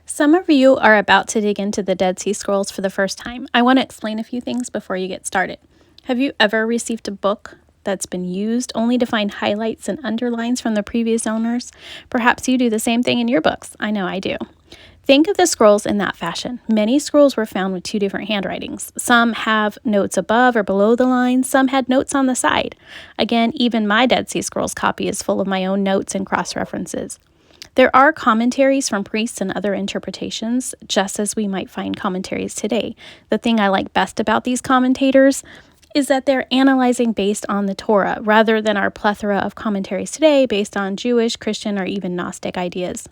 Some of you are about to dig into the Dead Sea Scrolls for the first time. I want to explain a few things before you get started. Have you ever received a book that's been used only to find highlights and underlines from the previous owners? Perhaps you do the same thing in your books. I know I do. Think of the scrolls in that fashion. Many scrolls were found with two different handwritings. Some have notes above or below the lines, some had notes on the side. Again, even my Dead Sea Scrolls copy is full of my own notes and cross-references. There are commentaries from priests and other interpretations, just as we might find commentaries today. The thing I like best about these commentators is that they're analyzing based on the Torah, rather than our plethora of commentaries today based on Jewish, Christian, or even Gnostic ideas.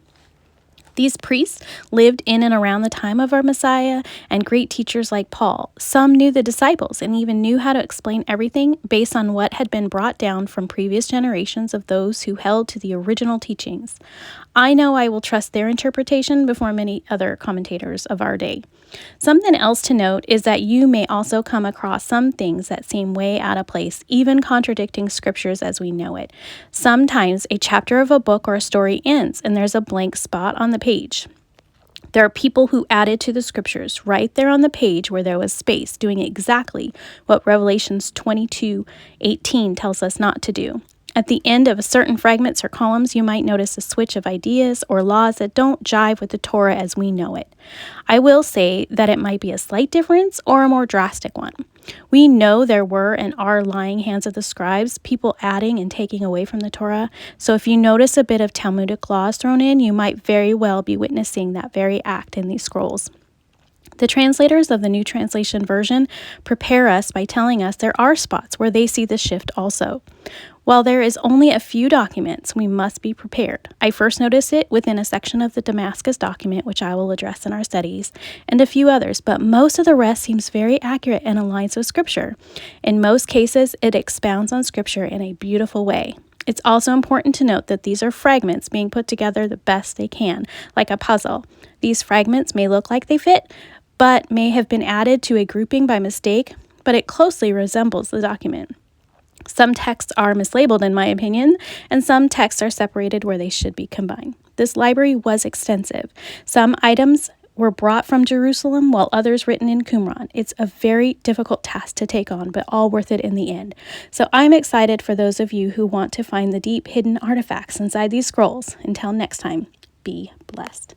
These priests lived in and around the time of our Messiah and great teachers like Paul. Some knew the disciples and even knew how to explain everything based on what had been brought down from previous generations of those who held to the original teachings. I know I will trust their interpretation before many other commentators of our day. Something else to note is that you may also come across some things that seem way out of place, even contradicting scriptures as we know it. Sometimes a chapter of a book or a story ends and there's a blank spot on the page. There are people who added to the scriptures right there on the page where there was space, doing exactly what Revelations 22:18 tells us not to do. At the end of certain fragments or columns, you might notice a switch of ideas or laws that don't jive with the Torah as we know it. I will say that it might be a slight difference or a more drastic one. We know there were and are lying hands of the scribes, people adding and taking away from the Torah. So if you notice a bit of Talmudic laws thrown in, you might very well be witnessing that very act in these scrolls. The translators of the New Translation Version prepare us by telling us there are spots where they see the shift also. While there is only a few documents, we must be prepared. I first noticed it within a section of the Damascus document, which I will address in our studies, and a few others, but most of the rest seems very accurate and aligns with Scripture. In most cases, it expounds on Scripture in a beautiful way. It's also important to note that these are fragments being put together the best they can, like a puzzle. These fragments may look like they fit, but may have been added to a grouping by mistake, but it closely resembles the document. Some texts are mislabeled, in my opinion, and some texts are separated where they should be combined. This library was extensive. Some items were brought from Jerusalem, while others written in Qumran. It's a very difficult task to take on, but all worth it in the end. So I'm excited for those of you who want to find the deep hidden artifacts inside these scrolls. Until next time, be blessed.